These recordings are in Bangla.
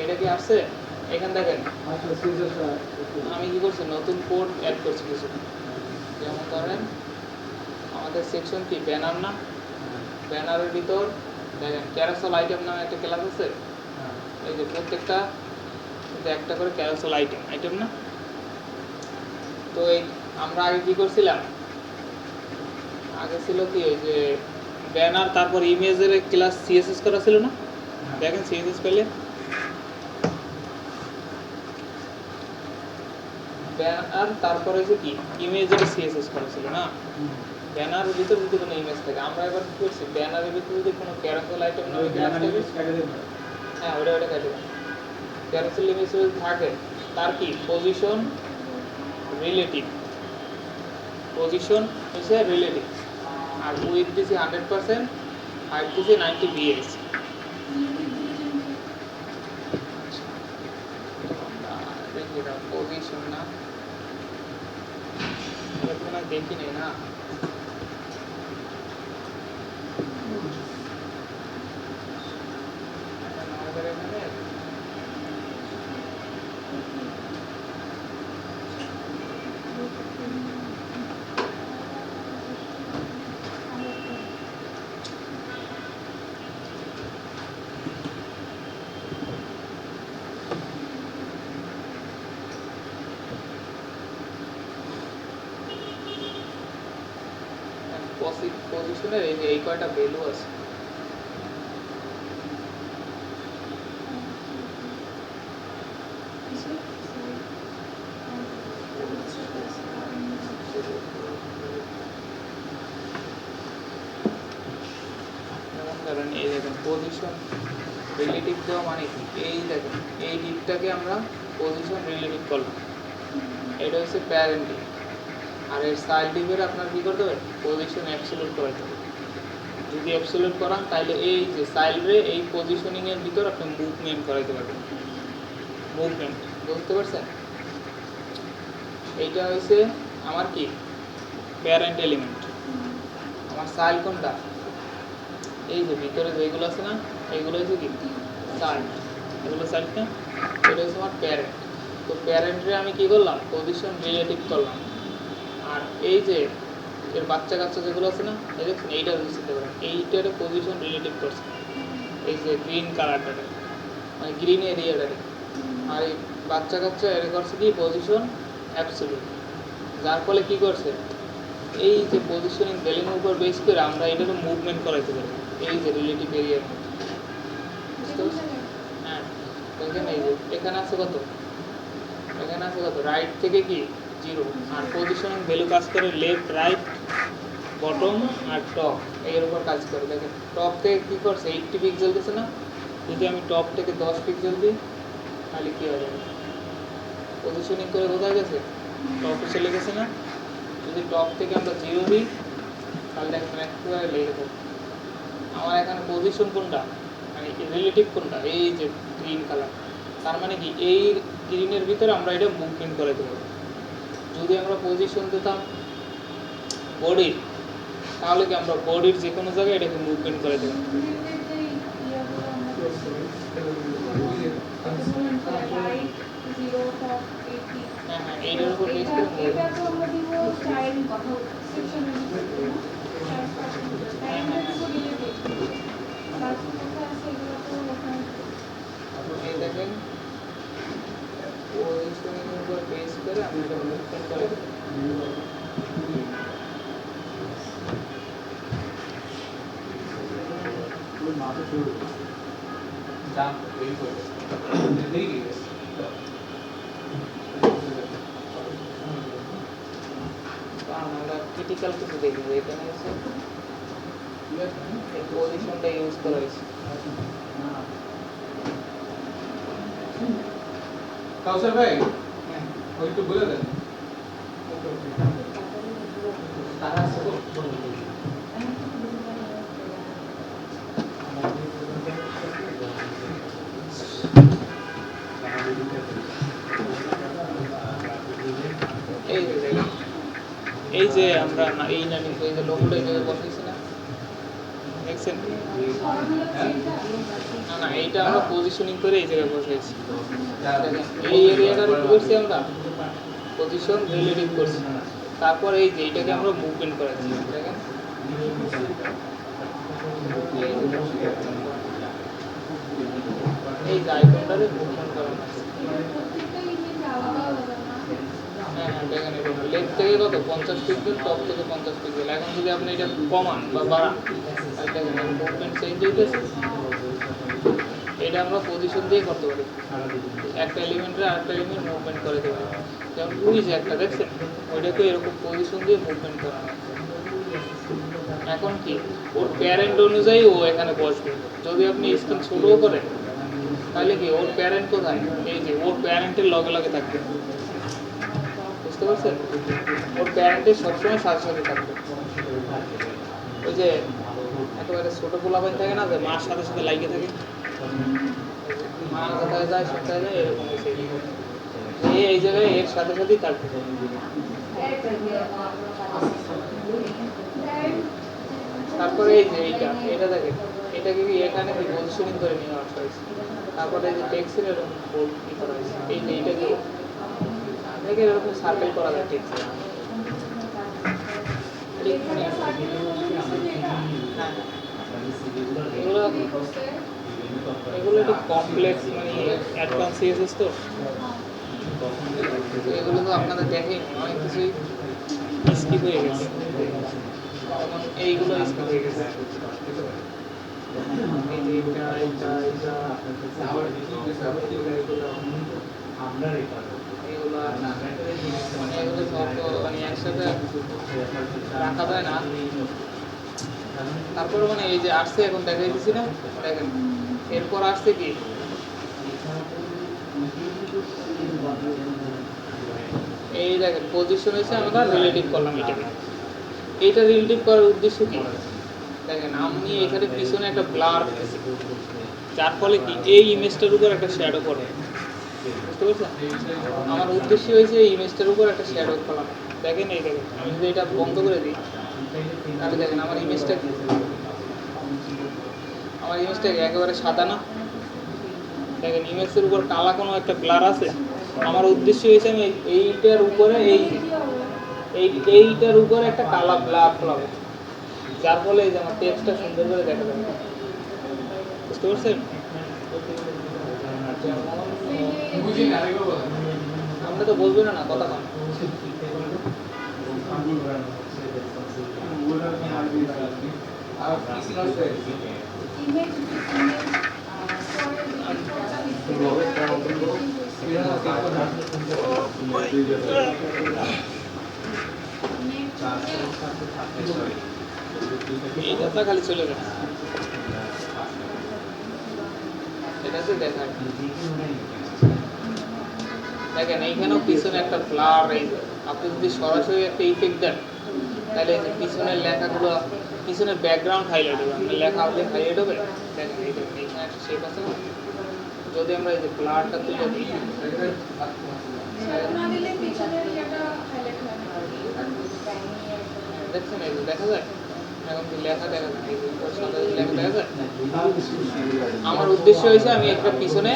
এটা কি আসছে এখান দেখেন আমি কি করছি নতুন কোড অ্যাড করছি কিছু যেমন ধরেন আমাদের সেকশন কি ব্যানার না ব্যানারের ভিতর দেখেন ক্যারাসেল আইটেম নামে একটা ক্লাস আছে এই যে প্রত্যেকটা একটা করে ক্যারাসেল আইটেম না তো এই আমরা আগে কি করছিলাম আগে ছিল কি ওই যে ব্যানার তারপর ইমেজের ক্লাস সিএসএস করা ছিল না দেখেন সিএসএস পেলে ব্যানার তারপরে যে কি ইমেজের সিএসএস করা ছিল না ব্যানারের ভিতরে যদি কোনো ইমেজ থাকে আমরা এবার কি করছি ব্যানারের ভিতরে যদি কোনো ক্যারাসেল আইটেম নামে ক্লাস থাকে হ্যাঁ ওটা কেটে দেন ক্যারাসেল ইমেজ যদি থাকে তার কি পজিশন রিলেটিভ হচ্ছে রিলেটিভ আর উইথ দিছি 100% হাইট দিছি 90 বিএস দেখি না পজিশন না এটা না দেখি নেই না আমাদের এখানে পজিশনের এই কয়টা ভ্যালু আছে ধরেন এই দেখেন পজিশন রিলেটিভ দেওয়া মানে কি এই দেখেন এই দিকটাকে আমরা পজিশন রিলেটিভ করলাম এটা হচ্ছে প্যারেন্টিং আর এই চাইল্ড ডিভের আপনার কী করতে হবে পজিশন অ্যাবসলিউট করাতে হবে যদি অ্যাবসলিউট করান তাহলে এই যে চাইল্ডরে এই পজিশনিংয়ের ভিতর আপনি মুভমেন্ট করাইতে পারবেন মুভমেন্ট বুঝতে পারছেন এইটা হচ্ছে আমার কি প্যারেন্ট এলিমেন্ট আমার চাইল্ড কোনটা এই যে ভিতরে যেগুলো আছে না এইগুলো হচ্ছে কি চাইল্ড এগুলো চাইল্ড না এটা হচ্ছে আমার প্যারেন্ট তো প্যারেন্টরে আমি কি করলাম পজিশন রিলেটিভ করলাম আর এই যে এর বাচ্চা কাচ্চা যেগুলো আছে না এই দেখছেন এইটা বুঝতে পারেন এইটারে পজিশন রিলেটিভ করছে এই যে গ্রিন কালারটারে মানে গ্রিন এরিয়াটারে আর এই বাচ্চা কাচ্চা এর করছে কি পজিশন অ্যাবসলিউট যার ফলে কি করছে এই যে পজিশনিং ভ্যালুর উপর বেস করে আমরা এটাকে মুভমেন্ট করাইতে পারি এই যে রিলেটিভ এরিয়ার মধ্যে বুঝতে পারছেন হ্যাঁ দেখেন এই যে এখানে আছে কত রাইট থেকে কি 0 আর পজিশনিং ভ্যালু কাজ করে লেফট রাইট বটম আর টপ এর উপর কাজ করে দেখেন টপ থেকে কি করছে 80 পিক্সেল দিছে না যদি আমি টপ থেকে 10 পিক্সেল দিই তাহলে কি হয়ে যাবে পজিশনিং করে কোথায় গেছে টপে চলে গেছে না যদি টপ থেকে আমরা 0 দিই তাহলে দেখেন একেবারে লেগে যাবে আমার এখানে পজিশন কোনটা মানে রিলেটিভ কোনটা এই যে গ্রিন কালার তার মানে কি এই গ্রিনের ভিতরে আমরা এটা মুভমেন্ট করে দেবো যদি আমরা পজিশন দিতাম বডির তাহলে কি আমরা বডির যে কোনো জায়গায় এটাকে মুভমেন্ট করে দেবো হ্যাঁ হ্যাঁ এইটার উপর বেস করে এই দেখেন পজিশনের উপর বেস করে আমরা এটা মুভমেন্ট করে দেবো আমরা ক্রিটিক্যাল কিছু দেখবো এখানে হচ্ছে এই পজিশনটা ইউজ করা হয়েছে কাউসার ভাই ওই একটু বলে দেন তারা আছে তো এই যে আমরা এই না কিন্তু এই যে লোগোটা এই জায়গায় বসাইছি না দেখছেন? না না, এইটা আমরা পজিশনিং করে এই জায়গায় বসাইছি। দেখেন এই এরিয়াটার কি করছি আমরা পজিশন রিলেটিভ করছি, তারপর এই যে এইটাকে আমরা মুভমেন্ট করাচ্ছি। দেখেন এই যে আইকনটারে মুভমেন্ট করানো আছে। হ্যাঁ হ্যাঁ, দেখেন এটা লেফট থেকে কত 50 পিক্সেল, টপ থেকে 50 পিক্সেল। এখন যদি আপনি এটা কমান বা বাড়ান তাহলে দেখেন মুভমেন্ট চেঞ্জ হইতেছে। এটা আমরা পজিশন দিয়ে করতে পারি, একটা এলিমেন্টের আরেকটা এলিমেন্ট মুভমেন্ট করে দেবো। যেমন ওই যে একটা দেখছেন, ওইটাকে এরকম পজিশন দিয়ে মুভমেন্ট করানো। এখন কি ওর প্যারেন্ট অনুযায়ী ও এখানে বসবে। যদি আপনি স্ক্রিন ছোটও করেন তাহলে কি ওর প্যারেন্ট কোথায়, এই যে ওর প্যারেন্টের লগে লগে থাকবে। বুঝতে পারছেন? ওর প্যারেন্টের সবসময় সাথে সাথে থাকবে। ওই যে একেবারে ছোট পোলাপাইন থাকে না, যে মার সাথে সাথে লাগিয়ে থাকে, মা কোথায় যায় সপ্তাহে যায়, এরকম হয়েছে। এই জায়গায় এর সাথে সাথেই থাকবে। তারপরে এই যে এটা দেখেন, এটাকে কি এখানে কি পজিশনিং করে নিয়ে আসা হয়েছে। তারপরে এই যে টেক্সটের এরকম বোল্ড কি করা হয়েছে, এই যে এইটাকে দেখে এরকম সার্কেল করা যায় টেক্সটে। এগুলো একটু কমপ্লেক্স, মানে অ্যাডভান্স সিএসএস তো, এগুলো তো আপনাদের দেখেই অনেক কিছুই স্কিপ হয়ে গেছে। যেমন এইগুলো স্কিপ হয়ে গেছে। এগুলো সব মানে একসাথে রাখা যায় না। তারপরে মানে এই যে আসছে, এখন দেখাই দিচ্ছি না, দেখেন এরপর আসছে কি, এই দেখেন পজিশন হয়েছে, আমরা রিলেটিভ করলাম এটাকে। এইটা রিলেটিভ করার উদ্দেশ্য কি, দেখেন আমি এখানে পিছনে একটা ব্লার দিয়েছি, যার ফলে কি এই ইমেজটার উপর একটা শ্যাডো পড়বে। বুঝতে পারছেন? আমার উদ্দেশ্য হয়েছে এই ইমেজটার উপর একটা শ্যাডো ফেলানো। দেখেন এই দেখেন, আমি যদি এটা বন্ধ করে দিই তাহলে দেখেন আমার ইমেজটা কি, আমার ইমেজটা একেবারে সাদা না। দেখেন ইমেজের উপর কালা কোনো একটা ব্লার আছে। আমার উদ্দেশ্য হয়েছে আমি এইটার উপরে এইটার উপরে একটা কালা ব্লার ফেলাবো, যার ফলে এই যে আমার টেক্সটটা সুন্দর করে দেখা যাবে। বুঝতে পারছেন? আমরা তো বলবো না কথা কম। এইটা খালি চলে গেছে, এটাতে দেখায়। দেখেন এইখানেও পিছনে একটা ব্লার। এই আপনি যদি সরাসরি একটা ইফেক্ট দেন তাহলে পিছনের লেখাগুলো, পিছনের ব্যাকগ্রাউন্ড হাইলাইট হবে, আপনার লেখা হবে হাইলাইট হবে। দেখেন এই দেখেন এইখানে একটা শেপ আছে না, যদি আমরা এই যে ব্লারটা তুলে দিই, দেখছেন এই যে দেখা যায়, এখন কি লেখা দেখা যায়, এই যে সাদা লেখা দেখা যায়। আমার উদ্দেশ্য হয়েছে আমি একটা পিছনে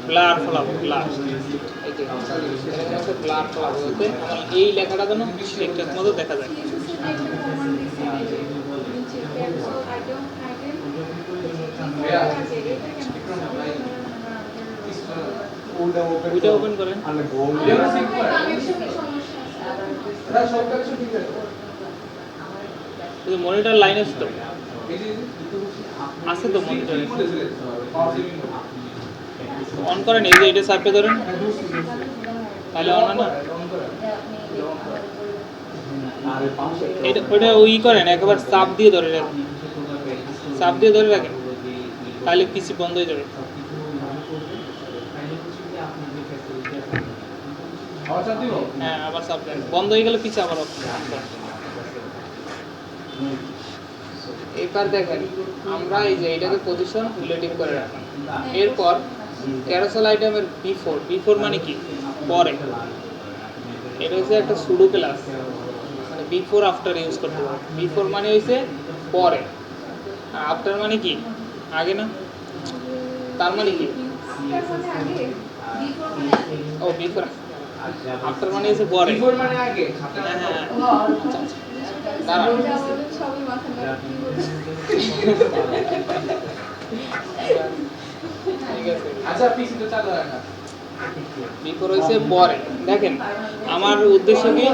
ব্লার ফলাবো, ব্লার, এই যে এরকম একটা ব্লার ফলাবো, যাতে আমার এই লেখাটা যেন ঠিকঠাক মতো দেখা যায়। ওইটা ওপেন করেন। মনিটর লাইন আছে তো, আছে তো মনিটরে, অন করেন। এই যে এটা চাপে ধরেন, তাহলে অন হয় না। এটা ওইটা ওই করেন, একবার চাপ দিয়ে ধরে রাখেন, চাপ দিয়ে ধরে রাখেন, তাহলে পিসি বন্ধ হয়ে যাবে। হ্যাঁ আবার চাপ দেন, বন্ধ হয়ে গেলে পিছে আবার। এবার দেখেন আমরা এই যে এটাকে পজিশন রিলেটিভ করে রাখলাম। এরপর ক্যারোসেল আইটেমের বিফোর মানে কি, পরে। এটা হচ্ছে একটা সুডো ক্লাস, মানে বিফোর আফটার ইউজ করতে পারে। বিফোর মানে হচ্ছে পরে, আফটার মানে কি আগে না, তার মানে কি ও বিফোর, আফটার মানে হচ্ছে পরে। বিফোর মানে আগে। হ্যাঁ হ্যাঁ আচ্ছা, আচ্ছা। দাঁড়াও ঠিক আছে, আচ্ছা পিসিটা চালু রাখা। বিফোর হয়েছে পরে। দেখেন আমার উদ্দেশ্য কি,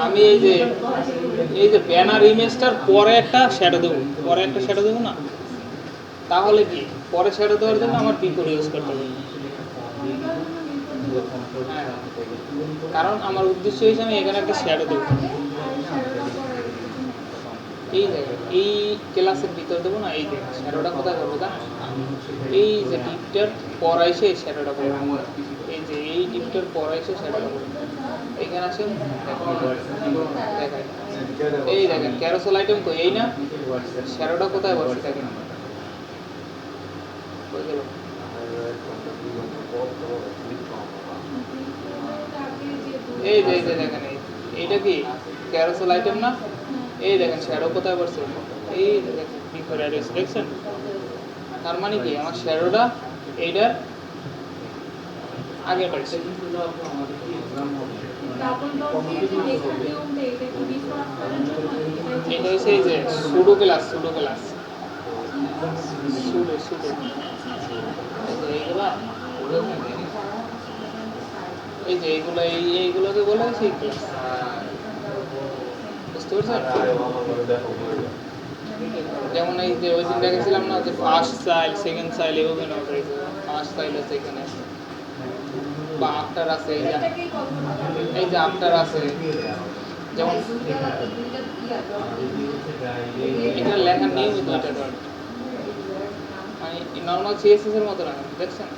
আমি এই যে ব্যানার ইমেজটার পরে একটা শ্যাডো দেবো, পরে একটা শ্যাডো দেবো না, তাহলে কি পরে শ্যাডো দেওয়ার জন্য আমার বিফোর ইউজ করতে হবে। হ্যাঁ, কারণ আমার উদ্দেশ্য হয়েছে আমি এখানে একটা শ্যাডো দেবো, এই জায়গায় এই ক্লাসের ভিতর দেবো না, এই যে শ্যাডোটা কোথায় করবো জানো, এই যে ডিপটার পর এসে শ্যাডোটা করবো, এই যে এই ডিপটার পর এসে শ্যাডোটা করবো, এখানে আসে দেখায়, এই দেখেন ক্যারোসেল আইটেম তো এই না, শ্যাডোটা কোথায় বসে দেখেন, কই গেল? এই যে দেখেন এইটা কি ক্যারোসেল আইটেম না, এই দেখেন শ্যাডো কোথায় পড়ছে, এই দেখেন বিফোর অ্যাড হয়েছে দেখছেন। তার মানে কি আমার শ্যাডোটা এইটার আগে পাইছে। এটা হচ্ছে এই যে pseudo class, pseudo class, pseudo pseudo এইগুলা, এই যে এইগুলো এইগুলোকে বলা হয়েছে এই ক্লাস, বুঝতে পারছেন? যেমন এই যে ওই দিন দেখেছিলাম না যে ফার্স্ট চাইল্ড সেকেন্ড চাইল্ড এভাবে না, ফার্স্ট চাইল্ড আছে এখানে, বা আফটার আছে, এই যে আফটার আছে, যেমন এটা লেখার নিয়মিত এটা ধর মানে নর্মাল সিএসএস এর মতো না, দেখছেন?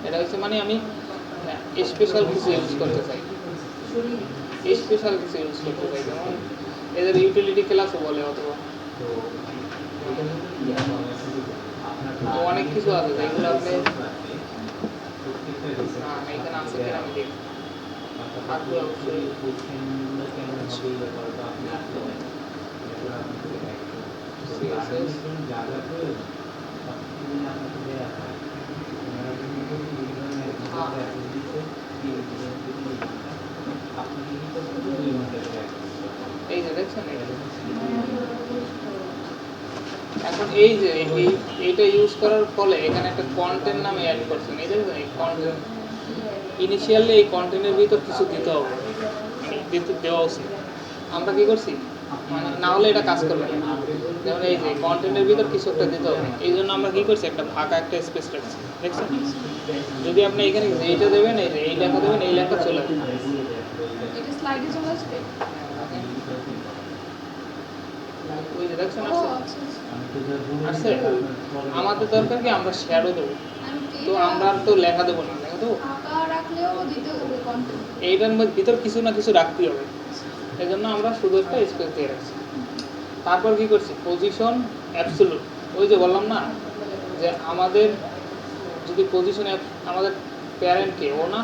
এটা হচ্ছে মানে আমি স্পেশাল কিছু ইউজ করতে চাই, স্পেশাল কিছু ইউজ করতে চাই, যেমন এদের ইউটিলিটি ক্লাসও বলে, অথবা অনেক কিছু আছে যেগুলো আপনি এখানে আছে কিনা আমি দেখি, থাকবে অবশ্যই। এই যে দেখছেন, এখন এই যে এইটা ইউজ করার ফলে এখানে একটা কন্টেন্ট নামে অ্যাড করছেন, এই দেখছেন এই কন্টেন্ট, ইনিশিয়ালি এই কন্টেন্টের ভিতর কিছু দিতে হবে, মানে দেওয়া উচিত। আমরা কি করছি, মানে না হলে এটা কাজ করবে না, যেমন এই যে কন্টেন্টের ভিতর কিছু একটা দিতে হবে, এই জন্য আমরা কি করছি একটা ফাঁকা একটা স্পেস রাখছি, দেখছেন? যদি আপনি এখানে এইটা দেবেন, এই যে এই লেখা দেবেন, এই লেখা চলে আসবে, এটা স্লাইডে চলে আসবে। ওই যে দেখছেন ও আসছে, আচ্ছা আচ্ছা। আসছে। আমাদের দরকার কি আমরা শ্যাডো দেবো, তো আমরা আর তো লেখা দেবো না, লেখা দেবো, ফাঁকা রাখলেও দিতে হবে কন্টেন্ট। এইটার মধ্যে ভিতর কিছু না কিছু রাখতেই হবে, এই জন্য আমরা শুধু একটা স্পেস দিয়ে রাখছি। তারপর কি করছি, পজিশন অ্যাবসোলুট, ওই যে বললাম না যে আমাদের যদি পজিশন আমাদের প্যারেন্টকে ও না,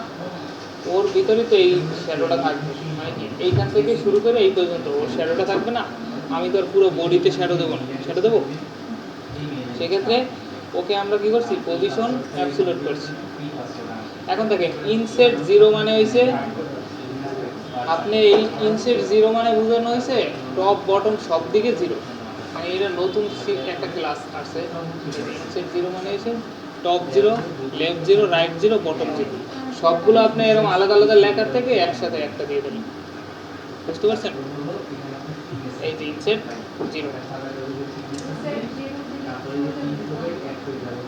ওর ভিতরে তো এই শ্যাডোটা থাকবে, মানে কি এইখান থেকে শুরু করে এই পর্যন্ত ওর শ্যাডোটা থাকবে না, আমি তো আর পুরো বডিতে শ্যাডো দেবো না, শ্যাডো দেবো, সেক্ষেত্রে ওকে আমরা কি করছি, পজিশন অ্যাবসোলুট করছি। এখন দেখেন ইনসেট জিরো মানে হয়েছে, আপনি এই ইনসেট জিরো মানে বোঝানো হয়েছে টপ বটম সব দিকে জিরো, মানে এটা নতুন একটা ক্লাস আসছে, ইনসেট জিরো মানে হয়েছে top zero, left zero, right zero, bottom zero, সবগুলো আপনি এরকম আলাদা আলাদা লেখার থেকে একসাথে একটা দিয়ে দেবেন, বুঝতে পারছেন? এই যে ইনসেট জিরো,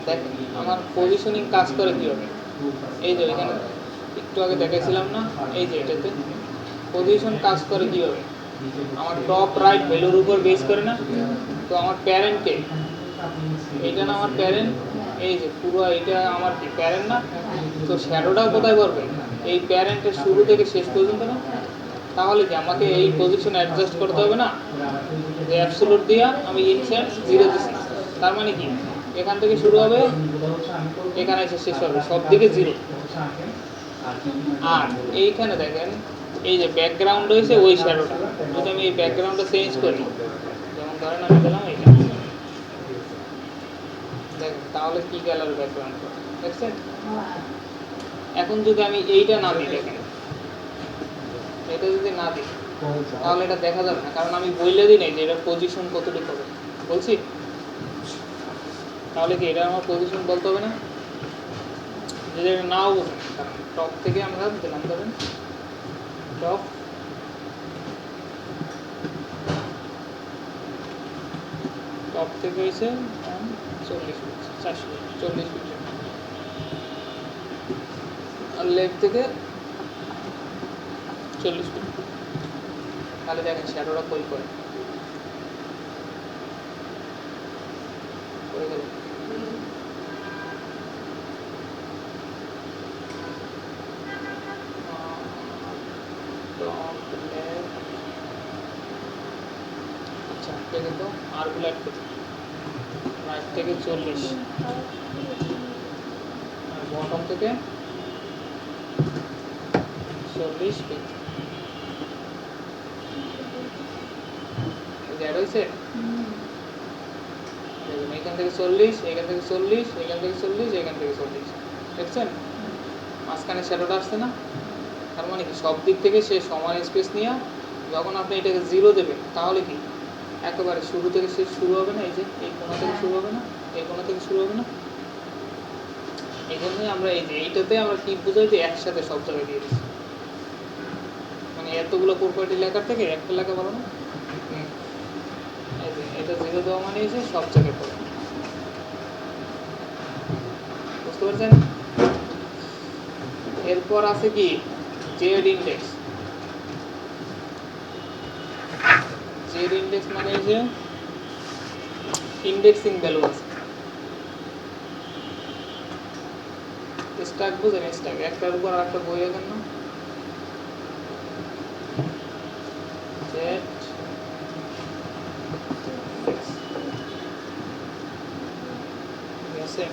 দেখেন আমার পজিশনিং কাজ করে কীভাবে, এই যে ওইখানে একটু আগে দেখেছিলাম না, এই যে এটাতে পজিশন কাজ করে কীভাবে, আমার টপ রাইট ভ্যালুর উপর বেস করে না, তো আমার প্যারেন্টকে, এইটা না আমার প্যারেন্ট, এই যে পুরো এটা আমার কি প্যারেন্ট না, তো শ্যাডোটাও কোথায় করবে, এই প্যারেন্টের শুরু থেকে শেষ পর্যন্ত না, তাহলে কি আমাকে এই পজিশন অ্যাডজাস্ট করতে হবে না, যে অ্যাবসোলুট দিয়া আমি ইনসেট জিরো দিচ্ছি, তার মানে কি এখান থেকে শুরু হবে এখানে এসে শেষ হবে, সব দিকে জিরো। আর এইখানে দেখেন এই যে ব্যাকগ্রাউন্ড হয়েছে ওই শ্যাডোটা, যদি আমি এই ব্যাকগ্রাউন্ডটা চেঞ্জ করি, যেমন ধরেন আমি দিলাম এইটা, তাহলে কি কালার ব্যাকগ্রাউন্ড দেখছেন? এখন যদি আমি এইটা না দিই, দেখেন এটা যদি না দিই তাহলে এটা দেখা যাবে না, কারণ আমি বইলে দিই নাই যে এটার পজিশন কতটুকু হবে। বলছি তাহলে কি এটা আমার পজিশন বলতে হবে না? যদি এটা নাও বোঝেন, কারণ টপ থেকে আমরা দিলাম, ধরেন টপ টপ থেকে হয়েছে 40 ফিট, 440 ফিট, আর লেফট থেকে 40 ফিট। তাহলে দেখেন শ্যাডোটা কই করে গেল। আচ্ছা দেখে তো আরগুলো অ্যাড করি, রাইট থেকে 40 আর বটম থেকে 40 ফিট। অ্যাড হয়েছে, দেখুন এখান থেকে 40, এখান থেকে 40, এখান থেকে 40, এখান থেকে 40, দেখছেন মাঝখানে শ্যাডোটা আসছে না? তার মানে কি সব দিক থেকে সে সমান স্পেস নিয়ে যখন আপনি এটাকে 0 দেবেন তাহলে কি একেবারে শুরু থেকে শেষ শুরু হবে না? এই যে এই কোণা থেকে শুরু হবে না, এই কোণা থেকে শুরু হবে না? এই জন্যই আমরা এই যে এইটাতে আমরা কি বুঝাই যে একসাথে সব জায়গায় দিয়ে দিচ্ছি, মানে এতগুলো প্রপার্টি লেখার থেকে একটা লেখা ভালো না? এই যে এটা 0 দেওয়া মানে হচ্ছে সব জায়গায় পড়ে, বুঝতে পারছেন? এরপর আছে কি জেড ইন্ডেক্স। জেড ইন্ডেক্স মানে যে ইন্ডেক্সিং ভ্যালু আছে। স্ট্যাক বুঝেন? স্ট্যাক একটার উপর আরেকটা বই রাখেন না, জেড আছে।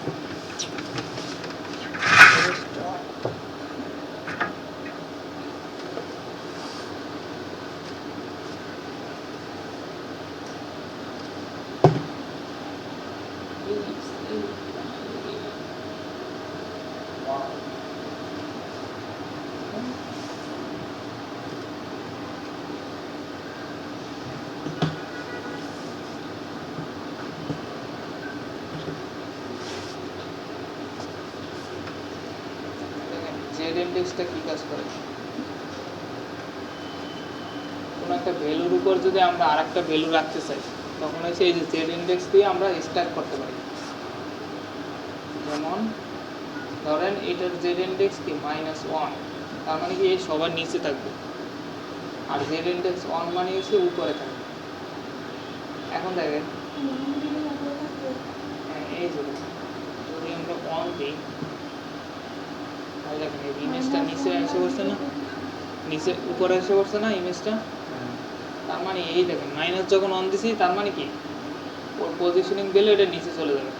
জেড ইন্ডেক্সটা কি কাজ করে? কোনো একটা ভ্যালুর উপর যদি আমরা আরেকটা ভ্যালু রাখতে চাই তখন হচ্ছে এই যে জেড ইন্ডেক্স দিয়ে আমরা স্ট্যাক করতে পারি। যেমন ধরেন এটার জেড ইন্ডেক্স কি -1, তার মানে কি এই সবার নিচে থাকবে, আর জেড ইন্ডেক্স 1 মানে হচ্ছে উপরে থাকবে। এখন দেখেন এই যে যদি আমরা 1 দিই তাহলে দেখেন এই ইমেজটা নিচে এসে পড়ছে না, নিচে উপরে এসে পড়ছে না ইমেজটা? তার মানে এই দেখেন মাইনাস যখন 1 দিছি তার মানে কি ওর পজিশনিং ভ্যালু এটা নিচে চলে যাবে।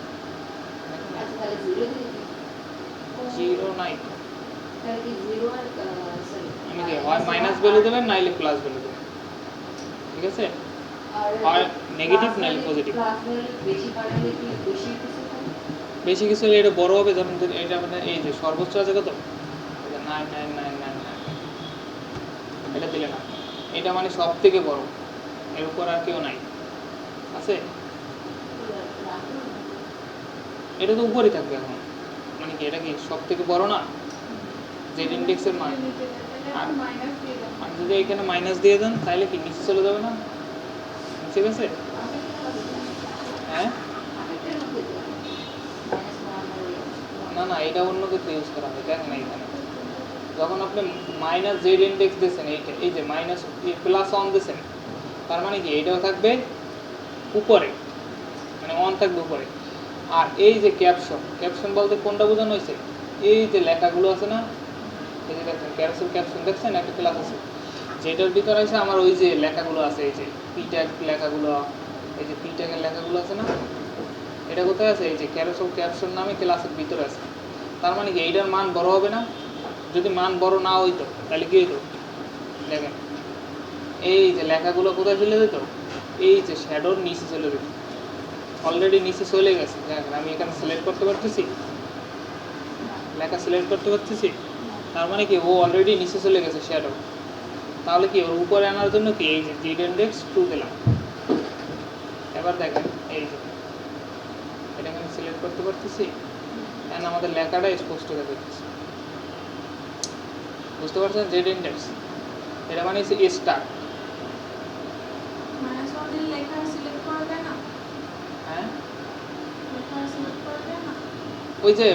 জিরো নাই, আমি কি হয় মাইনাস ভ্যালু দেবেন নাইলে প্লাস ভ্যালু দেবেন, ঠিক আছে? হয় নেগেটিভ নাইলে পজিটিভ। বেশি কিছু হলে এটা বড় হবে, যখন এটা মানে এই যে সর্বোচ্চ আছে কত, 9999, এটা দিলে না, এটা মানে সব থেকে বড়, এর উপর আর কেউ নাই আছে, এটা তো উপরেই থাকবে এখন, মানে কি এটা কি সব থেকে বড় না জেড ইন্ডেক্সের মান? আর যদি এখানে মাইনাস দিয়ে দেন তাহলে কি নিচে চলে যাবে না? ঠিক আছে, হ্যাঁ না না এটা অন্য কিছু ইউজ করা হয়, দেখেন এইখানে যখন আপনি মাইনাস জেড ইন্ডেক্স দিয়েছেন, এইটা এই যে মাইনাস +1 দিয়েছেন তার মানে কি এইটাও থাকবে উপরে, মানে 1 থাকবে উপরে। আর এই যে ক্যাপশন, ক্যাপশন বলতে কোনটা বোঝানো হয়েছে? এই যে লেখাগুলো আছে না, এই যে দেখছেন ক্যারোসেল ক্যাপশন দেখছেন একটা ক্লাস আছে যেটার ভিতরে আছে আমার ওই যে লেখাগুলো আছে, এই যে পি ট্যাগ লেখাগুলো, এই যে পি ট্যাগের লেখাগুলো আছে না, এটা কোথায় আছে? এই যে ক্যারোসেল ক্যাপশন নামে ক্লাসের ভিতরে আছে। তার মানে কি এইটার মান বড় হবে না? যদি মান বড় না হইতো তাহলে কি হইতো? দেখেন এই যে লেখাগুলো কোথায় চলে যেত? এই যে শ্যাডোর নিচে চলে যেত, অলরেডি নিচে চলে গেছে। দেখেন আমি এখানে সিলেক্ট করতে পারতেছি, লেখা সিলেক্ট করতে পারতেছি, তার মানে কি ও অলরেডি নিচে চলে গেছে শ্যাডো। তাহলে কি ওর উপরে আনার জন্য কি এই যে জিড ইন্ডেক্স 2 দিলাম। এবার দেখেন এই যে এটা আমি সিলেক্ট করতে পারতেছি, এখন আমাদের লেখাটা স্পষ্ট দেখা যাচ্ছে। বুঝতে পারছেন? জেড ইন্ডেক্স এটা মানে হচ্ছে স্টার। মানে সরি লেখা সিলেক্ট করবে না, হ্যাঁ লেখা সিলেক্ট করবে না। ওই যে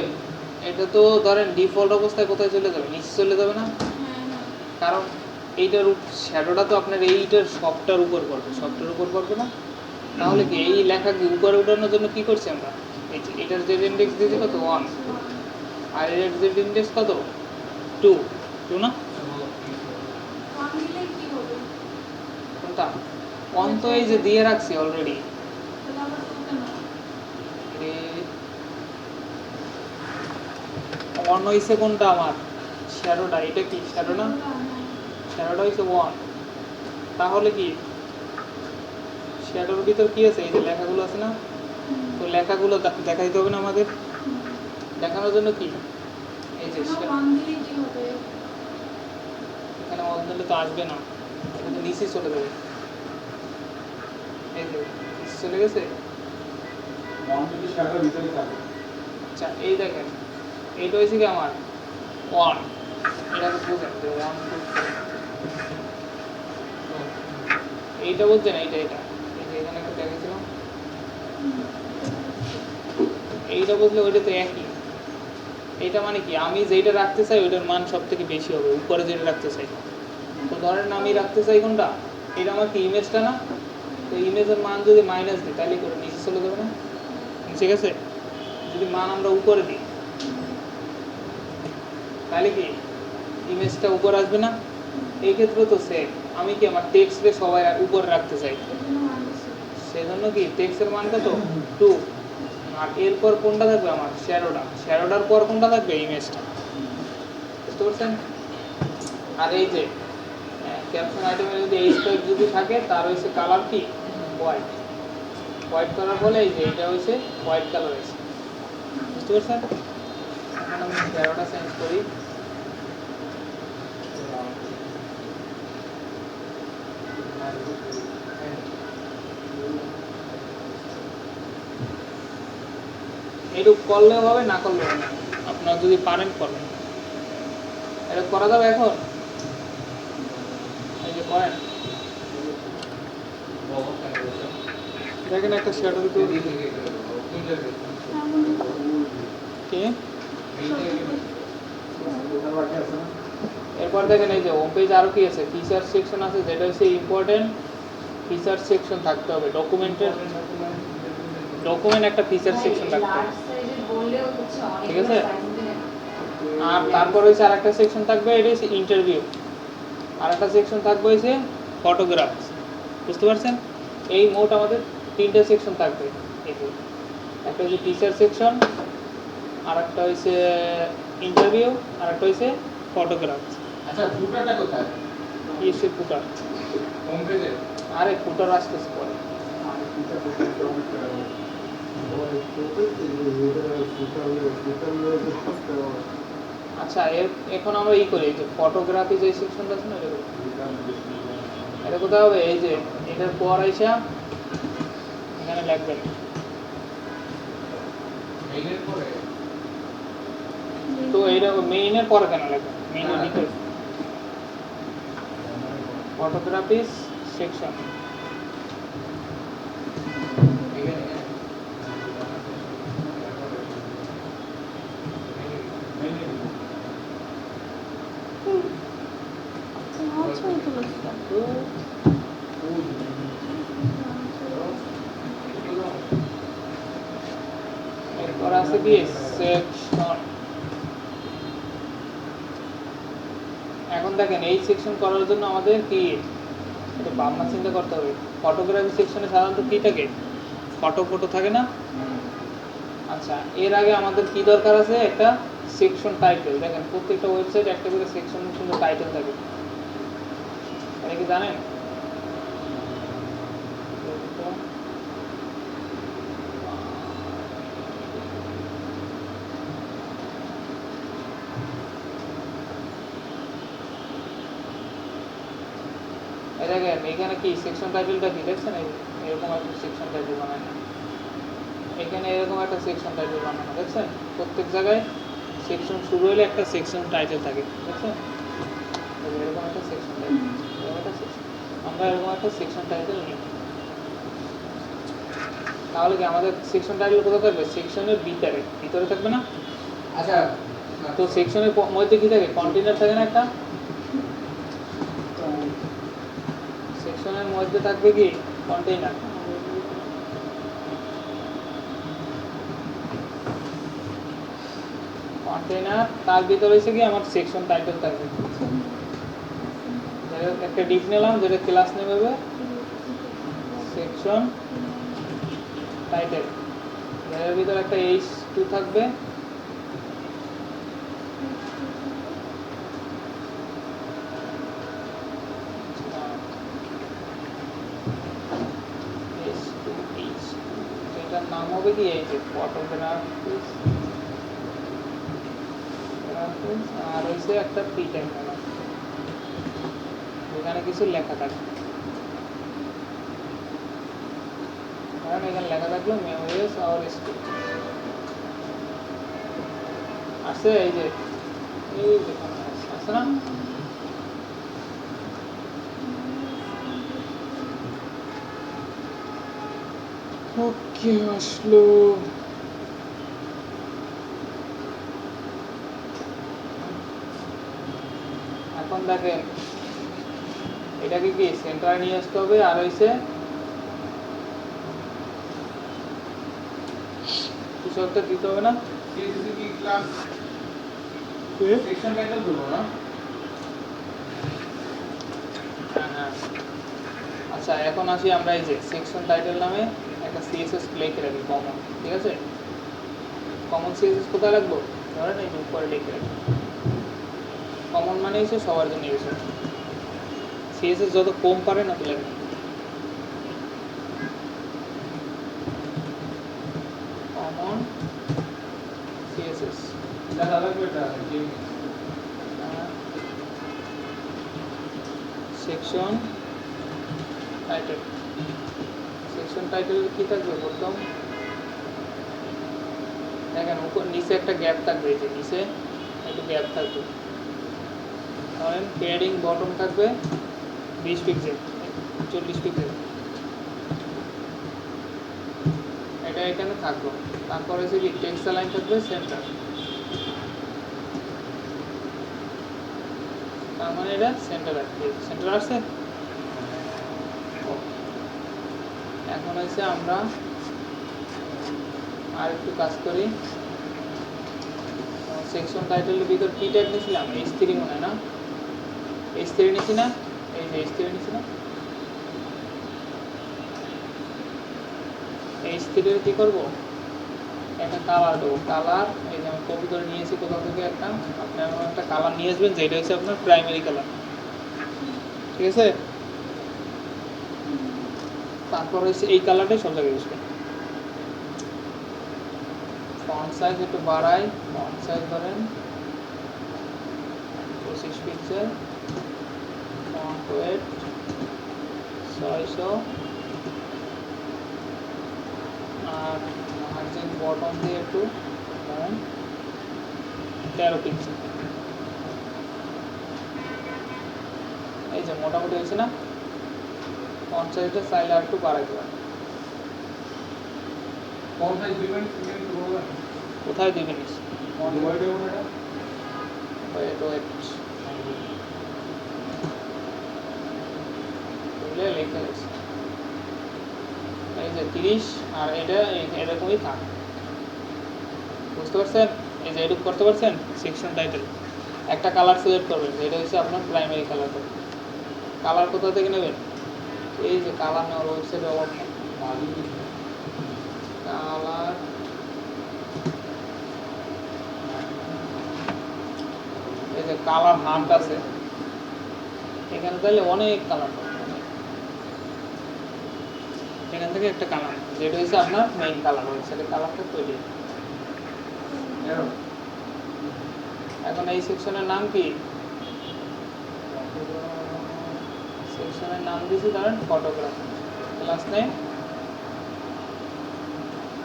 এটা তো ধরেন ডিফল্ট অবস্থায় কোথায় চলে যাবে, নিচে চলে যাবে না, হ্যাঁ হ্যাঁ কারণ এইটার শ্যাডোটা তো আপনার এইটার সফটটার উপর পড়বে, সফটের উপর পড়বে না। তাহলে কি এই লেখাকে উপরে উঠানোর জন্য কি করছি আমরা, এই যে এটার জেড ইন্ডেক্স দিয়েছি কত 1, আর এর জেড ইন্ডেক্স কত 2 2 না, ওয়ান দিলে কি হবে? কোনটা 1 তো এই যে দিয়ে রাখছি অলরেডি। তাহলে আবার টু কেন? অন হইছে কোনটা আমার শ্যাডোটা, এটা কি শ্যাডো না, শ্যাডোটা হইছে 1। তাহলে কি শ্যাডোর ভিতর কি আছে, এই যে লেখাগুলো আছে না, তো লেখাগুলো দেখা দিতে হবে না আমাদের, দেখানোর জন্য কি এই যে ওয়ান দিলে কি হবে? এখানে অন দিলে তো আসবে না, এটা তো নিচে চলে যাবে। এই যে নিচে চলে গেছে। অন যদি শ্যাডোর ভিতরে থাকে। আচ্ছা এই দেখেন এইটা হয়েছে কি আমার 1, এটাকে বুঝেন যে 1 2 এইটা বুঝছেন, এইটা এই যে এখানে একটা দেখেছিলাম, এইটা বুঝলে ওইটা তো একই। এইটা মানে কি আমি যেটা রাখতে চাই ওইটার মান সব থেকে বেশি হবে উপরে যেটা রাখতে চাই। তো ধরেন আমি রাখতে চাই কোনটা, এটা আমার কি ইমেজটা না, তো ইমেজের মান যদি মাইনাস দিই তাহলে করে নিচে চলে যাবে না, ঠিক আছে। যদি মান আমরা উপরে দিই তাহলে কি ইমেজটা উপরে আসবে না। এই ক্ষেত্রে তো সেম, আমি কি আমার টেক্সটে সবাই উপরে রাখতে চাই, এখানে ওয়ান দিছে। সেজন্য কি টেক্সটের মান কত 2, আর এরপর কোনটা থাকবে আমার শ্যাডোটা, শ্যাডোটার পর কোনটা থাকবে ইমেজটা, বুঝতে পারছেন। আর এই যে ক্যাপশন আইটেমে যদি এই স্টাইপ যদি থাকে তার হচ্ছে কালার কি হোয়াইট, হোয়াইট করার ফলে এই যে এটা হচ্ছে হোয়াইট কালার আছে, বুঝতে পারছেন। এখন আমি শ্যাডোটা চেঞ্জ করি, এইটুক করলেও হবে না করলেও হবে, আপনারা যদি পারেন করবেন। এটা করা যাবে এখন, এই যে করেন দেখেন একটা শ্যাডো দিতে কি। এরপর দেখেন এই যে হোম পেজ আরও কি আছে, ফিচার সেকশন আছে, যেটা হচ্ছে ইম্পর্টেন্ট ফিচার সেকশন থাকতে হবে, ডকুমেন্টের ডকুমেন্ট একটা ফিচার সেকশন থাকতে হবে, ঠিক আছে। আর তারপর হচ্ছে আরেকটা সেকশন থাকবে, এটা হচ্ছে ইন্টারভিউ, আরেকটা সেকশন থাকবে হচ্ছে ফটোগ্রাফস, বুঝতে পারছেন। এই মোট আমাদের 3টে সেকশন থাকবে, এই যে একটা হচ্ছে টিচার সেকশন, আরেকটা হচ্ছে ইন্টারভিউ, আরেকটা হচ্ছে ফটোগ্রাফস। আচ্ছা ফুটারটা কোথায়? কি হচ্ছে ফুটার, হোম পেজে। আরে ফুটার আসতেছে পরে। আচ্ছা এখন আমরা ই করি, এই যে ফটোগ্রাফি যে সেকশনটা আছে না এটা করি। এটা কোথায় হবে, এই যে এটার পর আইসা এখানে লিখবেন, মেইনের পরে তো এইটা মেইনের পরে কেন লিখবেন, মেইনের ভিতরে ফটোগ্রাফিস সেকশন। এখানে এরপর আছে কি সেকশন। এখন দেখেন এই সেকশন করার জন্য আমাদের কি এটা ভাবনা চিন্তা করতে হবে। ফটোগ্রাফি সেকশনে সাধারণত কি থাকে, ফটো থাকে না। আচ্ছা এর আগে আমাদের কি দরকার আছে, একটা সেকশন টাইটেল। দেখেন প্রত্যেকটা ওয়েবসাইট একটা করে সেকশন কিন্তু টাইটেল থাকে, এটা কি জানেন। দেখেন এখানে কি সেকশন টাইটেলটা কি দেখছেন, এরকম একটা সেকশন টাইটেল বানানো, এখানে এরকম একটা সেকশন টাইটেল বানানো দেখছেন। প্রত্যেক জায়গায় সেকশন শুরু হলে একটা সেকশন টাইটেল থাকে দেখছেন, এরকম একটা সেকশন টাইটেল, এরকম একটা সেকশন। আমরা এরকম একটা সেকশন টাইটেল নিই, তাহলে কি আমাদের সেকশন টাইটেল কোথায় থাকবে? সেকশনের ভিতরে থাকবে না? আচ্ছা তো সেকশনের মধ্যে কি থাকে? কন্টেইনার থাকে না একটা, সেকশনের মধ্যে থাকবে কি কন্টেইনার। কন্টেইনার তার ভিতরে এসে কি আমার সেকশন টাইটেল থাকবে। একটা ডিপ নিলাম যেটা ক্লাস নেম হবে সেকশন টাইটেল, এর ভিতরে একটা h2 থাকবে, এটার নাম হবে কি এই যে ফটোগ্রাফ, আর হচ্ছে একটা ফ্রি টাইম নিলাম এখানে কিছু লেখা থাকবে, কারণ এখানে লেখা থাকলো মেমোরিজ আর স্কুল আছে, এই যে আছে না, ওকে আসলো। এখন দেখেন এটাকে কি সেন্টারে নিয়ে আসতে হবে, আর হইছে কিছু একটা দিতে হবে না, CSS কি ক্লাস সেকশন টাইটেল দেবো না? হ্যাঁ। আচ্ছা এখন আসি আমরা এই যে সেকশন টাইটেল নামে একটা সিএসএস লিখে রাখি কমন, ঠিক আছে। কমন সিএসএস কোথায় রাখবো? ধরেন এই যে উপরে লিখে রাখি। কমন মানে হচ্ছে সবার জন্য ইউজ হয়, সিএসএস যত কম পারেন অত লাগবে। কমন সিএসএস এটা লাগবে, এটা যে সেকশন টাইটেল, সেকশন টাইটেল কি থাকবে প্রথম দেখেন উপর নিচে একটা গ্যাপ থাকবে, এই যে নিচে একটু গ্যাপ থাকবে, ধরেন পেডিং বটম থাকবে 20 পিক্সেল 40 পিক্সেল, এটা এখানে থাকলো। তারপরে হচ্ছে কি টেক্সট লাইন থাকবে সেন্টার, তার মানে এটা সেন্টার আসছে, সেন্টার আসছে। এখন হচ্ছে আমরা আর একটু কাজ করি, সেকশন টাইটেলের ভিতর কি ট্যাগ নিয়েছিলাম? H3 মনে হয় না, H3 নিয়েছি না, এই যে H3 নিয়েছি না, H3 এর কি করবো? একটা কালার দেবো, কালার এই যে আমি কপি করে নিয়েছি কোথাও থেকে একটা, আপনার একটা কালার নিয়ে আসবেন যেটা হচ্ছে আপনার প্রাইমারি কালার, ঠিক আছে। তারপর হচ্ছে এই কালারটাই সব জায়গায় ইউজ করি। ফন্ট সাইজ একটু বাড়াই, ফন্ট সাইজ ধরেন 25 পিক্সেল, ফন্ট ওয়েট 600, আর মার্জিন বটম দিয়ে একটু ধরেন 13 পিক্সেল। এই যে মোটামুটি হয়েছে না, ফন্ট সাইজটা চাইলে আর একটু বাড়াইতে পারেন। কোন সাইজ দিবেন সিমেন্ট করব? কোথায় দিবেন? ওয়াইড দেবো না এটা? ওয়েট বুঝলে লিখে গেছে, এই যে 30, আর এটা এরকমই থাক, বুঝতে পারছেন? এই যে এরকম করতে পারছেন। সেকশন টাইটেল একটা কালার সিলেক্ট করবেন, যেটা হচ্ছে আপনার প্রাইমারি কালার। কালার কোথা থেকে নেবেন? এই যে কালার নেওয়ার ওয়েবসাইটে অভাব নেই, কালার এই যে কালার হান্ট আছে এখানে, তাহলে অনেক কালার পাবেন। এখান থেকে একটা কালার যেটা হচ্ছে আপনার মেইন কালার, ওয়েবসাইটে কালারটা তৈরি। এখন এই সেকশনের নাম কি? সেকশনের নাম দিয়েছি ধরেন ফটোগ্রাফ, ক্লাস নেম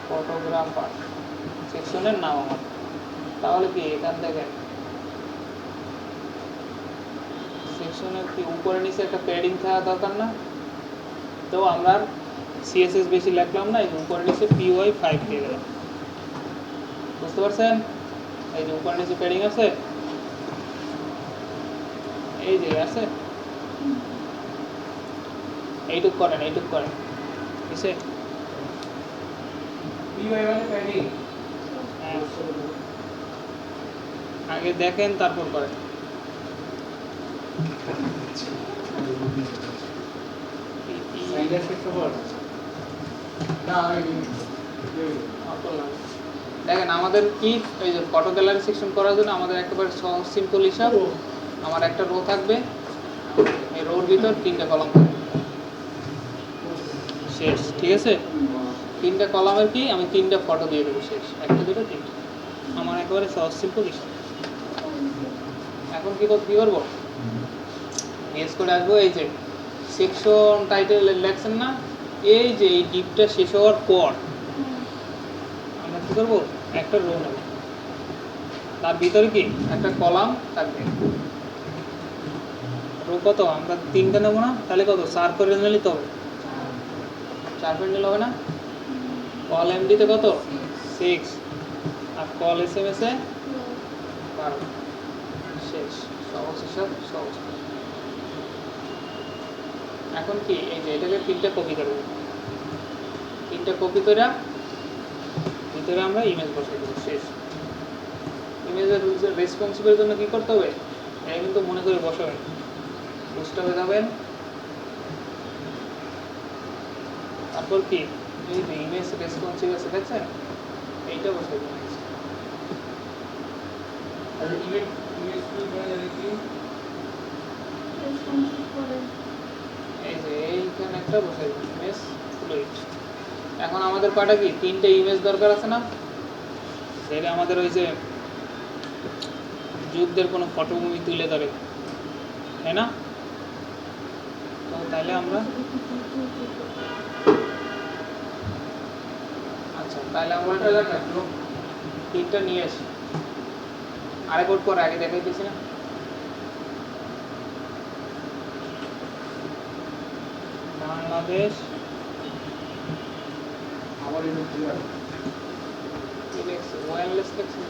ফটোগ্রাফার, সেকশনের নাম আমার। তাহলে কি এখান থেকে সেকশনের কি উপরে নিচে একটা প্যাডিং থাকা দরকার না? তো আমরা সিএসএস বেশি লিখলাম না, এই যে উপরে নিচে PY 5 দিয়ে দিলাম। বুঝতে পারছেন? এই যে উপরে নিচে প্যাডিং আছে, এই যে আছে, এইটুক করেন, এইটুক করেন, বুঝছে? PY মানে প্যাডিং। হ্যাঁ। আগে দেখেন তারপর করেন। সাইডার সেকশন না আমি দেখেন আমাদের কি এই যে ফটো গ্যালারি সেকশন করার জন্য আমাদের একেবারে সহজ সিম্পল হিসাব, আমার একটা রো থাকবে, এই রোর ভিতর 3টা কলাম থাকবে, শেষ। ঠিক আছে? 3টা কলামের কি আমি 3টা ফটো দিয়ে দেবো, শেষ। 1 2 3। আমার একেবারে সহজ সিম্পল হিসাব। এখন কি করবো? নেক্সট করে আসবো, এই যে সেকশন টাইটেল লেখছেন না, এই যে এই ডিপটা শেষ হওয়ার পর আমরা কি করবো? একটা রো নেব, তার ভিতরে কি একটা কলাম থাকবে। রো কত? আমরা 3টা নেবো না, তাহলে কত? 4 করে নিলেই তো হবে। 4 করে নিলে হবে না? কল এমডিতে কত? 6, আর কল SMS এ 12। শেষ। সহজ হিসাব, সহজ। এখন কি এই যে এটাকে 3টা কপি করব, 3টা কপি করে ভিতরে আমরা ইমেজ বসাই দেবো, শেষ। ইমেজের রেসপন্সিবের জন্য কি করতে হবে? এটা কিন্তু মনে করে বসাবেন, বুঝতে হবে যাবেন। তারপর কি এই যে ইমেজ রেসপন্সিভ আছে দেখছেন, এইটা বসাই দেবেন। আর ইমেজ কি মানে জানি কি রেসপন্সিভ করে এই যে এইখানে একটা বসাই দেবেন, ইমেজ ফ্লুইড। এখন আমাদের পাটা কি 3টে ইমেজ দরকার আছে না? সেটা আমাদের ওই যে যুদ্ধের কোনো ফটো মুভি তুলে ধরে, তাই না? তো তাহলে আমরা আচ্ছা, তাহলে আমরা কোনটা লাগবে? 3টা নিয়ে আসি। আরেক কোড পরে আগে দেখাইতেছি না? বাংলাদেশ আমার ইমেজ দিয়ে ওয়্যারলেস লেখছে।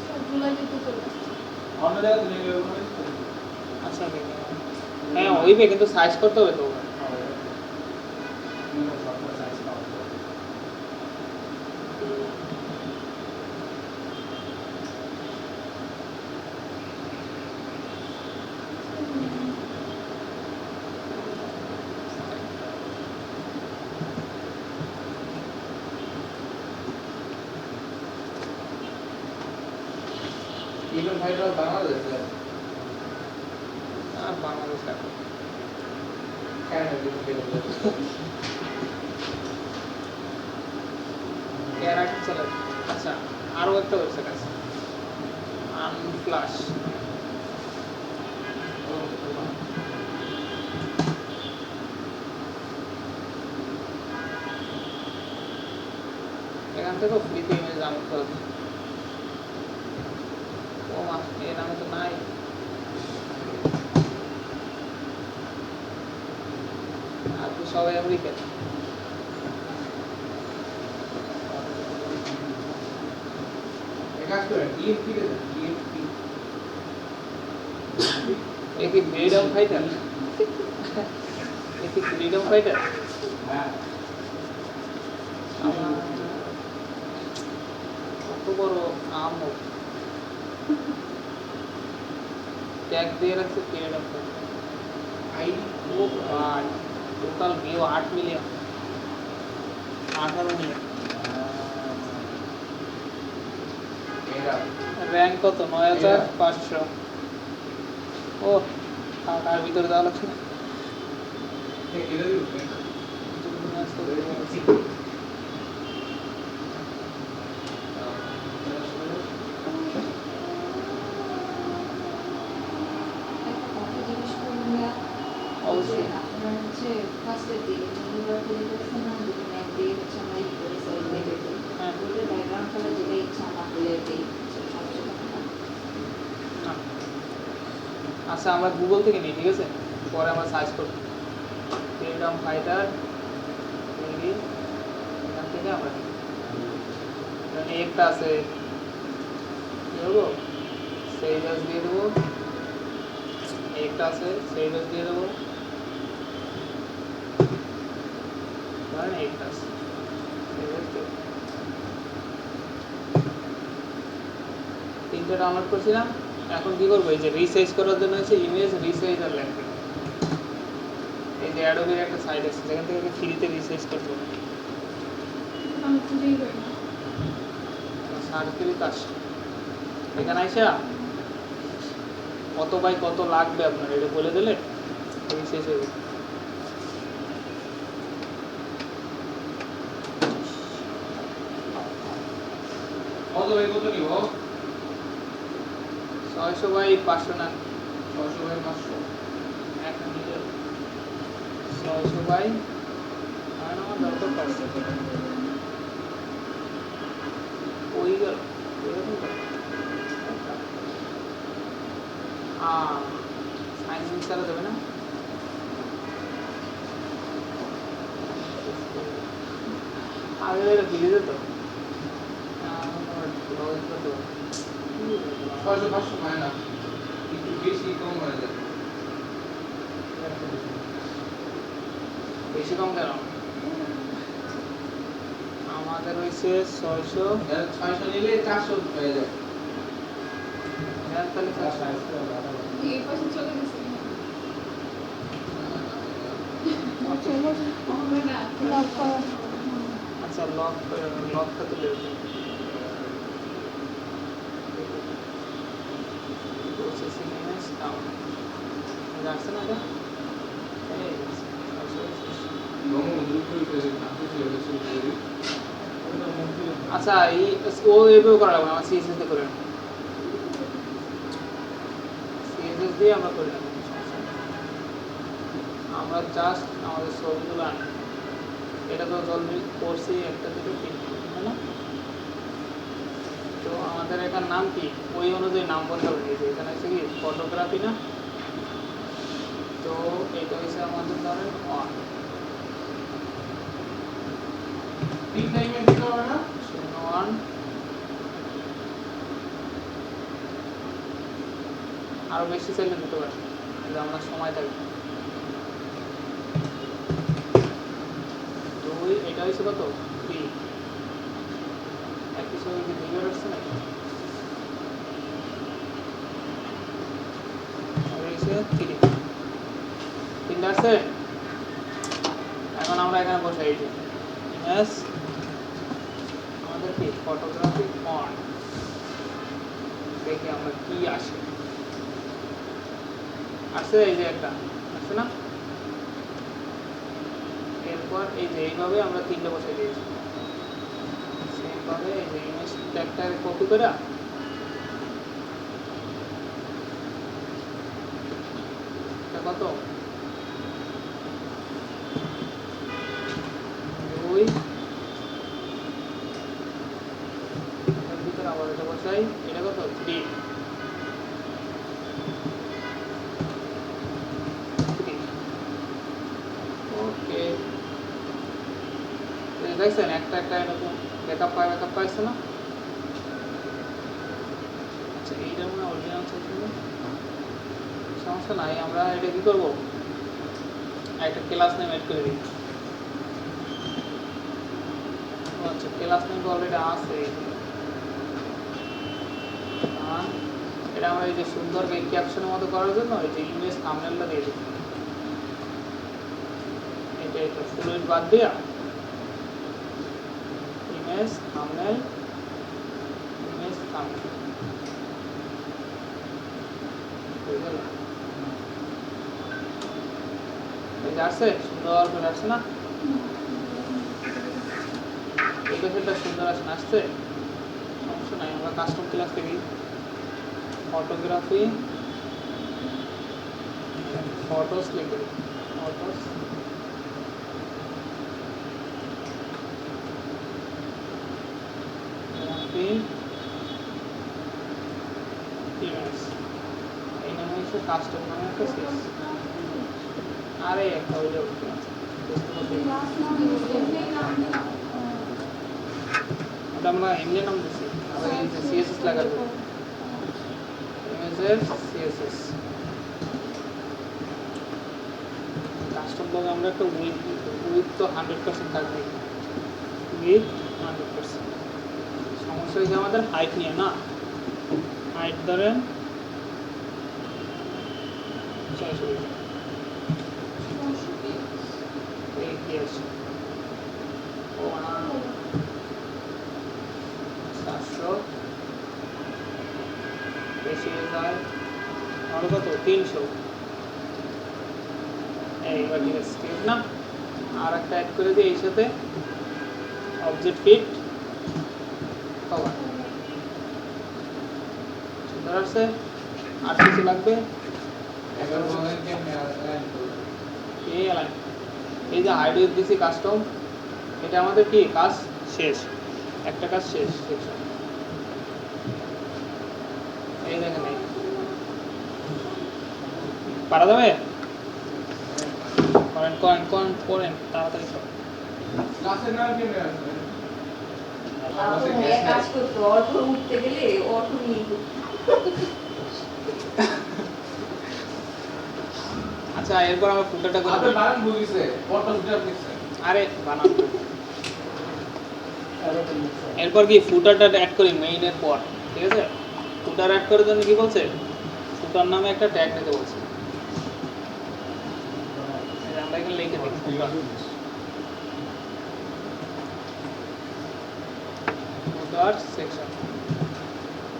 সবগুলাই কিন্তু চলে আসছে। অন্য জায়গায় নিয়ে গেলে মানে আচ্ছা, হ্যাঁ ওইবে, কিন্তু সাইজ করতে হবে তো। ইভেন ভাইরাল বাংলাদেশে আর বাংলাদেশ কেন দিতে ক্যারাট চলে। আচ্ছা, আরও একটা ওয়েবসাইট আছে, আনফ্লাশ। এখান থেকেও ফ্রিতে ইমেজ ডাউনলোড করা যায়। ও মা, এর নামে তো নাই। আর তো সবাই আমেরিকা। কাজ করেন ইএমপি কে দেন ইএমপি এ কি ফ্রিডম ফাইটার? এ কি ফ্রিডম ফাইটার? হ্যাঁ আমার কত বড় আম ট্যাগ দিয়ে রাখছে ফ্রিডম ফাইটার। আইডি ও ভাই, টোটাল ভিউ 8 মিলিয়ন, 18 মিলিয়ন। এরা র্যাঙ্ক কত? 9500। ও তার ভিতরে দেওয়া লাগছে না। এরা দিবেন আচ্ছা আমরা গুগল থেকে নিই, ঠিক আছে, পরে আমরা সার্চ করব ফ্রিডম ফাইটার তৈরি, এখান থেকে আমরা নিই। এখানে একটা আছে, কি করবো, সেই গাছ দিয়ে দেবো, একটা আছে সেই গাছ দিয়ে দেবো, ধরেন একটা আছে সেই গাছ দিয়ে দেবো। তিনটে ডাউনলোড করছিলাম, এখন কি করবো, এই যে রিসাইজ করার জন্য হচ্ছে ইমেজ রিসাইজার লাগবে। এই যে অ্যাডোবের একটা সাইট আছে যেখান থেকে ফ্রিতে রিসাইজ করতে হবে, আমি খুঁজেই পাই না। সার্কেল কাজ এখানে আইসা কত বাই কত লাগবে আপনার এটা বলে দিলে রিসাইজ হয়ে যাবে। কত ভাই কত নিব? 600 বাই 500 না 600 বাই 500। এখন নিলে 600 বাই আমার দরকার 500 ওই গেল এরকম সাইন ছাড়া দেবে না, আগে এটা দিলে যেত 600 500 হয় না, একটু বেশি কম হয়ে যায়। বেশি কম কেন, আমাদের হয়েছে 600, 600 নিলে 400 হয়ে যায়। তাহলে 400। এই পাশে চলে গেছে। হবে না। লক করা। আচ্ছা লকটা তুলে প্রসেসিং ইমেজ ডাউন যাচ্ছে না, এটা এই যাচ্ছে। নমো দ্রুত করে আপনি কি হয়েছে বলি। আচ্ছা এই ও এভাবে করা লাগবে না, আমার সিএসএস দিয়ে করে নেব, সিএসএস দিয়ে আমরা করে নেব, আমরা জাস্ট আমাদের ছবিগুলো আনি। এটা তো জলদি করছি, একটা দুটো তিনটে, তাই না? তো আমাদের এখানে নাম কি ওই অনুযায়ী নাম বলতে হবে, যে এখানে হচ্ছে কি ফটোগ্রাফি না, তো এটা হচ্ছে আমাদের ধরেন 1 ঠিক টাইমে দিতে হবে না? 01 আরো বেশি চাইলে দিতে পারি, যদি আমরা সময় থাকবে। 2 এটা হচ্ছে কত 3 একই ছবি কি 2 আসছে না, আর হচ্ছে 3 আসছে। এখন আমরা এখানে বসাই এই যে ইমেজ আমাদের কি ফটোগ্রাফি ফন্ট, দেখি আমরা কি আসে, আসছে এই যে একটা আসছে না। এরপর এই যে এইভাবে আমরা 3টে বসাই দিয়েছি, সেইভাবে এই যে ইমেজ ট্যাগটা কপি করে এটা কত 2 এর ভিতরে আবার এটা বসাই, এটা কত 3 ওকে। দেখছেন একটা একটা এরকম ব্যাকআপ পাইছে না। আচ্ছা এইটা মনে অরিজিনাল চাইছিল, সমস্যা নাই, আমরা এটা কি করবো, একটা ক্লাস নেম এড করে দিই। আচ্ছা ক্লাস নেম তো অলরেডি আছে, এটা আমরা এই যে সুন্দর ক্যাপশনের মতো করার জন্য এই যে ইমেজ থাম্বনেলটা দিয়ে দিই, এটা ফুল বাদ দিয়া ইমেজ থাম্বনেল এটা আসছে, সুন্দর করে আসছে না, এই পেজটা সুন্দর আসে না, আসছে সমস্যা নাই। আমরা কাস্টম ক্লাস থেকে ফটোগ্রাফি ফটোস লিখে দিই, ফটোস ইমেজ, এই নামে এসে কাস্টম নামে একটা শেষ আরে একটা ওই যে ওটা আমরা এমনি নাম দিচ্ছি আবার এই যে সিএসএস লাগাবো ইমেজের সিএসএস কাস্টম লগে আমরা একটা উইথ তো 100% থাকবে উইথ 100% সমস্যা হচ্ছে আমাদের হাইট নিয়ে না হাইট ধরেন 600 এই কি আছে ও 700 বেশি হয়ে যায় আর কত 300 এইবার ঠিক আছে ঠিক না আর একটা অ্যাড করে দিই এই সাথে অবজেক্ট ফিট কভার সুন্দর আছে আর কিছু লাগবে এবার বলেন যে এই অ্যালাইন এই যে হাইড উইথ দিছি কাস্টম এটা আমাদের কি কাজ শেষ একটা কাজ শেষ সেকশন এই দেখেন এই পারা যাবে করেন তাড়াতাড়ি সব ক্লাসের নাম কি মেয়ে আছে কাজ করতো অটো উঠতে গেলে অটো নিয়ে আচ্ছা এরপর আমরা ফুটারটা করে আপনার বানান বুঝিছে ফটো উঠে লিখছেন আরে বানান এরপর কি ফুটারটা অ্যাড করি মেইনের পর ঠিক আছে ফুটার অ্যাড করার জন্য কি বলছে ফুটার নামে একটা ট্যাগ নিতে বলছে এই যে আমরা এখানে লিখে দিই ফুটার সেকশন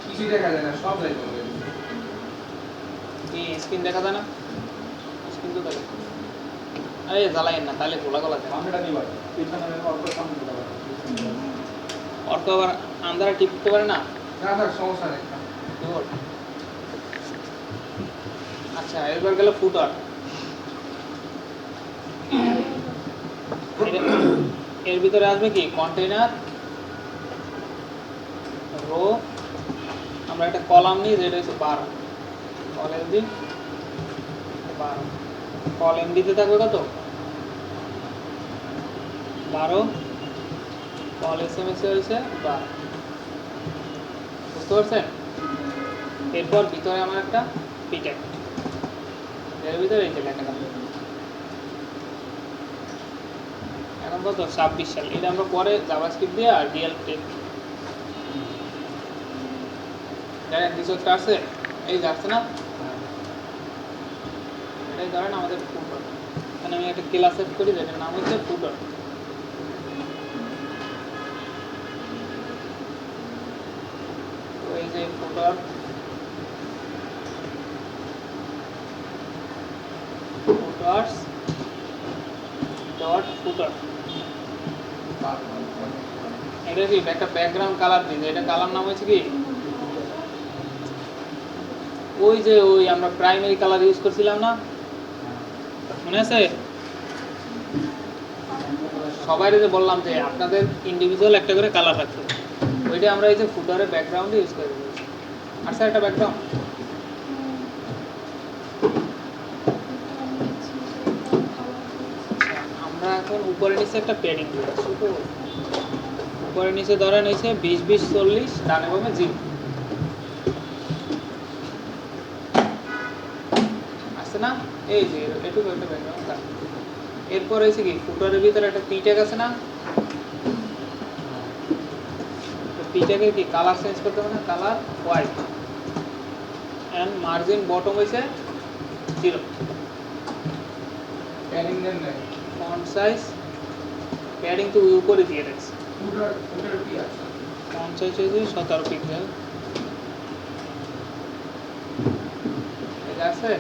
কিছু দেখা যায় না সব লাইক হবে কি স্ক্রিন দেখা যায় না স্ক্রিন তো দেখা আরে জ্বালাইন না তাহলে গোলা গোলা যায় মাথাটা নিবা পিছনে অল্প সামনে দাও অর্থ আবার আন্ধারা টিপতে পারে না না স্যার সমস্যা নেই Good. আচ্ছা এবার গেল ফুটার এর ভিতরে আসবে কি কন্টেইনার রো আমরা একটা কলাম নিই যেটা হচ্ছে 12 কল এমডি 12 কল এমডিতে থাকবে কত 12 কল এসএমএস হয়েছে 12 বুঝতে পারছেন এরপর ভিতরে আমার একটা পিটেক এর ভিতরে এই যে লেখা থাকবে এখন কত 26 সাল এটা আমরা পরে জাভাস্ক্রিপ্ট দিয়ে আর রিয়েল টেক ডাইরেক্ট কিছু একটা আছে এই যাচ্ছে না এটাই ধরেন আমাদের ফুটার এখানে আমি একটা ক্লাস সেট করি যেটার নাম হচ্ছে ফুটার তো এই যে ফুটার footers dot footer এটা কি একটা ব্যাকগ্রাউন্ড কালার দিন এটা কালার নাম হচ্ছে কি ওই যে ওই আমরা প্রাইমারি কালার ইউজ করছিলাম না মনে আছে সবাইরে যে বললাম যে আপনাদের ইন্ডিভিজুয়াল একটা করে কালার রাখতে ওইটা আমরা এই যে ফুটারের ব্যাকগ্রাউন্ডে ইউজ করে দিয়েছি আর স্যার একটা ব্যাকগ্রাউন্ড আমরা এখন উপরে নিচে একটা প্যাডিং দিব শুধু উপরে নিচে ধরেন হয়েছে 20 20 40 ডানে বামে 0 আসছে না এই যে এটুকু একটা ব্যাকগ্রাউন্ড থাকবে এরপর হয়েছে কি ফুটারের ভিতরে একটা পি ট্যাগ আছে না তো পি ট্যাগের কি কালার চেঞ্জ করতে হবে না colour white and margin bottom হয়েছে 0 প্যাডিং দেন নাই ফন্ট সাইজ প্যাডিং তো উপরে দিয়ে রাখছি ফুটার কি আছে ফন্ট সাইজ হয়েছে 17 পিক্সেল ঠিক আছে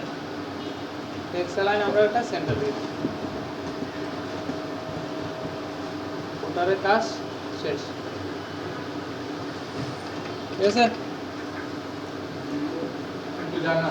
টেক্সট লাইন আমরা একটা সেন্টার দিয়ে দিই ফুটারের কাজ শেষ ঠিক আছে একটু জানা